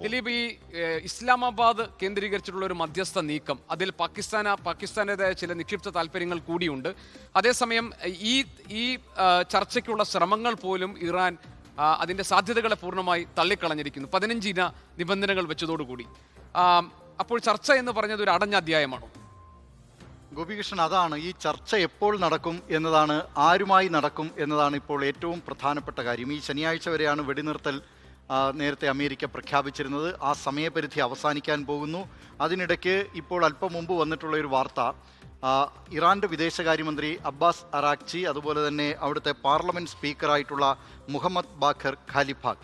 ദിലീപ്, ഈ ഇസ്ലാമാബാദ് കേന്ദ്രീകരിച്ചിട്ടുള്ള ഒരു മധ്യസ്ഥ നീക്കം, അതിൽ പാകിസ്ഥാന്റേതായ ചില നിക്ഷിപ്ത താല്പര്യങ്ങൾ കൂടിയുണ്ട്. അതേസമയം ഈ ചർച്ചയ്ക്കുള്ള ശ്രമങ്ങൾ പോലും ഇറാൻ അതിന്റെ സാധ്യതകളെ പൂർണ്ണമായി തള്ളിക്കളഞ്ഞിരിക്കുന്നു 15 ഇന നിബന്ധനകൾ വെച്ചതോടുകൂടി. അപ്പോൾ ചർച്ച എന്ന് പറഞ്ഞത് ഒരു അടഞ്ഞ അധ്യായമാണോ? ഗോപികൃഷ്ണൻ, അതാണ് ഈ ചർച്ച എപ്പോൾ നടക്കും എന്നതാണ്, ആരുമായി നടക്കും എന്നതാണ് ഇപ്പോൾ ഏറ്റവും പ്രധാനപ്പെട്ട കാര്യം. ഈ ശനിയാഴ്ച വരെയാണ് വെടിനിർത്തൽ നേരത്തെ അമേരിക്ക പ്രഖ്യാപിച്ചിരുന്നത്. ആ സമയപരിധി അവസാനിക്കാൻ പോകുന്നു. അതിനിടയ്ക്ക് ഇപ്പോൾ അല്പം മുമ്പ് വന്നിട്ടുള്ള ഒരു വാർത്ത, ഇറാന്റെ വിദേശകാര്യമന്ത്രി അബ്ബാസ് അറാക്ചി, അതുപോലെ തന്നെ അവിടുത്തെ പാർലമെന്റ് സ്പീക്കറായിട്ടുള്ള മുഹമ്മദ് ബാഖർ ഖാലിഫാഗ്,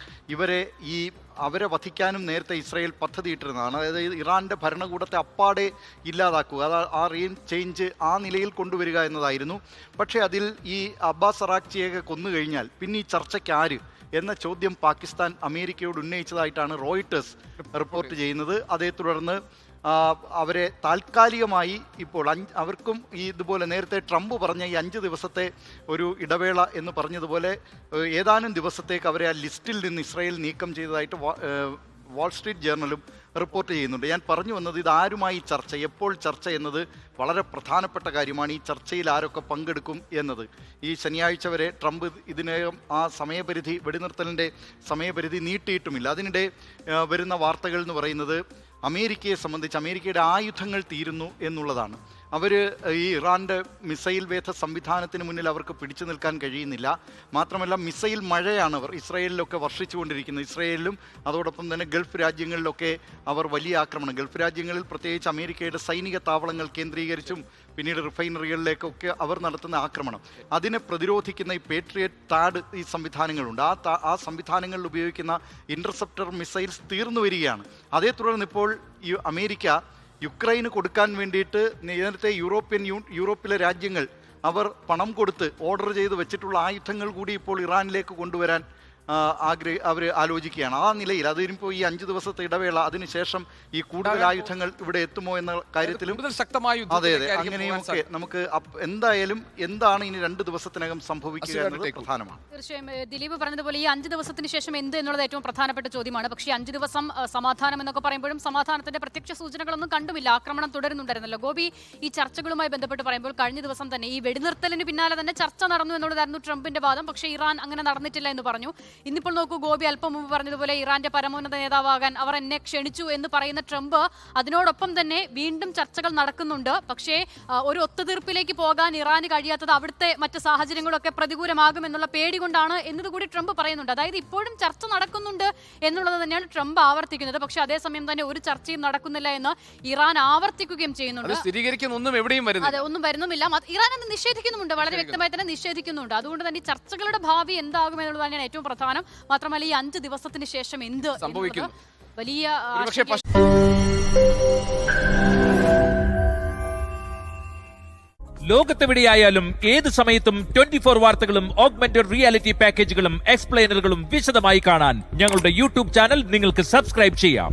അവരെ വധിക്കാനും നേരത്തെ ഇസ്രായേൽ പദ്ധതിയിട്ടിരുന്നതാണ്. അതായത് ഇറാന്റെ ഭരണകൂടത്തെ അപ്പാടെ ഇല്ലാതാക്കുക, ആ റെയിൻ ചേഞ്ച് ആ നിലയിൽ കൊണ്ടുവരിക എന്നതായിരുന്നു. പക്ഷേ അതിൽ ഈ അബ്ബാസ് അറാക്ചിയെ കൊന്നുകഴിഞ്ഞാൽ പിന്നെ ഈ ചർച്ചയ്ക്ക് ആര് എന്ന ചോദ്യം പാകിസ്ഥാൻ അമേരിക്കയോട് ഉന്നയിച്ചതായിട്ടാണ് റോയിട്ടേഴ്സ് റിപ്പോർട്ട് ചെയ്യുന്നത്. അതേ തുടർന്ന് അവരെ താൽക്കാലികമായി ഇപ്പോൾ അവർക്കും ഇതുപോലെ നേരത്തെ ട്രംപ് പറഞ്ഞ ഈ 5 ദിവസത്തെ ഒരു ഇടവേള എന്ന് പറഞ്ഞതുപോലെ ഏതാനും ദിവസത്തേക്ക് അവരെ ആ ലിസ്റ്റിൽ നിന്ന് ഇസ്രായേൽ നീക്കം ചെയ്തതായിട്ട് വാൾസ്ട്രീറ്റ് ജേർണലും റിപ്പോർട്ട് ചെയ്യുന്നുണ്ട്. ഞാൻ പറഞ്ഞു വന്നത്, ഇതാരുമായി ചർച്ച, എപ്പോൾ ചർച്ച എന്നത് വളരെ പ്രധാനപ്പെട്ട കാര്യമാണ്. ഈ ചർച്ചയിൽ ആരൊക്കെ പങ്കെടുക്കും എന്നത്. ഈ ശനിയാഴ്ച വരെ ട്രംപ് ഇതിനകം ആ സമയപരിധി, വെടിനിർത്തലിൻ്റെ സമയപരിധി നീട്ടിയിട്ടുമില്ല. അതിനിടെ വരുന്ന വാർത്തകൾ എന്ന് പറയുന്നത് അമേരിക്കയെ സംബന്ധിച്ച് അമേരിക്കയുടെ ആയുധങ്ങൾ തീരുന്നു എന്നുള്ളതാണ്. ഈ ഇറാന്റെ മിസൈൽ വേധ സംവിധാനത്തിന് മുന്നിൽ അവർക്ക് പിടിച്ചു നിൽക്കാൻ കഴിയുന്നില്ല. മാത്രമല്ല, മിസൈൽ മഴയാണ് അവർ ഇസ്രായേലിലൊക്കെ വർഷിച്ചുകൊണ്ടിരിക്കുന്നത്. ഇസ്രായേലിലും അതോടൊപ്പം തന്നെ ഗൾഫ് രാജ്യങ്ങളിലൊക്കെ അവർ വലിയ ആക്രമണം, ഗൾഫ് രാജ്യങ്ങളിൽ പ്രത്യേകിച്ച് അമേരിക്കയുടെ സൈനിക താവളങ്ങൾ കേന്ദ്രീകരിച്ചും പിന്നീട് റിഫൈനറികളിലേക്കൊക്കെ അവർ നടത്തുന്ന ആക്രമണം, അതിനെ പ്രതിരോധിക്കുന്ന ഈ പേട്രിയറ്റ് താഡ് ഈ സംവിധാനങ്ങളുണ്ട്. ആ സംവിധാനങ്ങളിൽ ഉപയോഗിക്കുന്ന ഇന്റർസെപ്റ്റർ മിസൈൽസ് തീർന്നു വരികയാണ്. അതേ തുടർന്ന് ഇപ്പോൾ ഈ അമേരിക്ക യുക്രൈന് കൊടുക്കാൻ വേണ്ടിയിട്ട് നേരത്തെ യൂറോപ്പിലെ രാജ്യങ്ങൾ അവർ പണം കൊടുത്ത് ഓർഡർ ചെയ്ത് വെച്ചിട്ടുള്ള ആയുധങ്ങൾ കൂടി ഇപ്പോൾ ഇറാനിലേക്ക് കൊണ്ടുവരാൻ അവർ ആലോചിക്കുകയാണ്. ആ നിലയിൽ അതിനിപ്പോൾ ഈ 5 ദിവസത്തെ ഇടവേള, അതിനുശേഷം ഈ കൂടുതൽ ആയുധങ്ങൾ ഇവിടെ എത്തുമോ എന്ന കാര്യത്തിലും അതെ അങ്ങനെയൊക്കെ നമുക്ക് എന്തായാലും എന്താണ് ഇനി 2 ദിവസത്തിനകം സംഭവിക്കുക എന്നത് പ്രധാനമാണ്. തീർച്ചയായും ദിലീപ് പറഞ്ഞതുപോലെ ഈ 5 ദിവസത്തിന് ശേഷം എന്ത് എന്നുള്ളത് ഏറ്റവും പ്രധാനപ്പെട്ട ചോദ്യമാണ്. പക്ഷേ 5 ദിവസം സമാധാനം എന്നൊക്കെ പറയുമ്പോഴും സമാധാനത്തിന്റെ പ്രത്യക്ഷ സൂചനകളൊന്നും കണ്ടുമില്ല. ആക്രമണം തുടരുന്നുണ്ടായിരുന്നല്ലോ. ഗോപി, ഈ ചർച്ചകളുമായി ബന്ധപ്പെട്ട് പറയുമ്പോൾ കഴിഞ്ഞ ദിവസം തന്നെ ഈ വെടിനിർത്തലിന് പിന്നാലെ തന്നെ ചർച്ച നടന്നു എന്നുള്ളതായിരുന്നു ട്രംപിന്റെ വാദം. പക്ഷേ ഇറാൻ അങ്ങനെ നടന്നിട്ടില്ല എന്ന് പറഞ്ഞു. ഇന്നിപ്പോൾ നോക്കൂ, ഗോപി അല്പം മുമ്പ് പറഞ്ഞതുപോലെ ഇറാന്റെ പരമോന്നത നേതാവാകാൻ അവർ എന്നെ ക്ഷണിച്ചു എന്ന് പറയുന്ന ട്രംപ് അതിനോടൊപ്പം തന്നെ വീണ്ടും ചർച്ചകൾ നടക്കുന്നുണ്ട്. പക്ഷേ ഒരു ഒത്തുതീർപ്പിലേക്ക് പോകാൻ ഇറാന് കഴിയാത്തത് അവിടുത്തെ മറ്റ് സാഹചര്യങ്ങളൊക്കെ പ്രതികൂലമാകുമെന്നുള്ള പേടി കൊണ്ടാണ് എന്നതുകൂടി ട്രംപ് പറയുന്നുണ്ട്. അതായത് ഇപ്പോഴും ചർച്ച നടക്കുന്നുണ്ട് എന്നുള്ളത് തന്നെയാണ് ട്രംപ് ആവർത്തിക്കുന്നത്. പക്ഷേ അതേസമയം തന്നെ ഒരു ചർച്ചയും നടക്കുന്നില്ല എന്ന് ഇറാൻ ആവർത്തിക്കുകയും ചെയ്യുന്നുണ്ട്. അതെ, ഒന്നും വരുന്നുമില്ല. ഇറാൻ അത് നിഷേധിക്കുന്നുമുണ്ട്, വളരെ വ്യക്തമായി തന്നെ നിഷേധിക്കുന്നുണ്ട്. അതുകൊണ്ട് തന്നെ ഈ ചർച്ചകളുടെ ഭാവി എന്താകും എന്നുള്ളത് തന്നെയാണ് ഏറ്റവും പ്രധാനം. മാത്രമല്ല ഈ 5 ദിവസത്തിന് ശേഷം എന്ത് സംഭവിക്കും വലിയ ലോകത്തെവിടെയായാലും ഏത് സമയത്തും 24 വാർത്തകളും ഓഗ്മെന്റഡ് റിയാലിറ്റി പാക്കേജുകളും എക്സ്പ്ലെയിനറുകളും വിശദമായി കാണാൻ ഞങ്ങളുടെ യൂട്യൂബ് ചാനൽ നിങ്ങൾക്ക് സബ്സ്ക്രൈബ് ചെയ്യാം.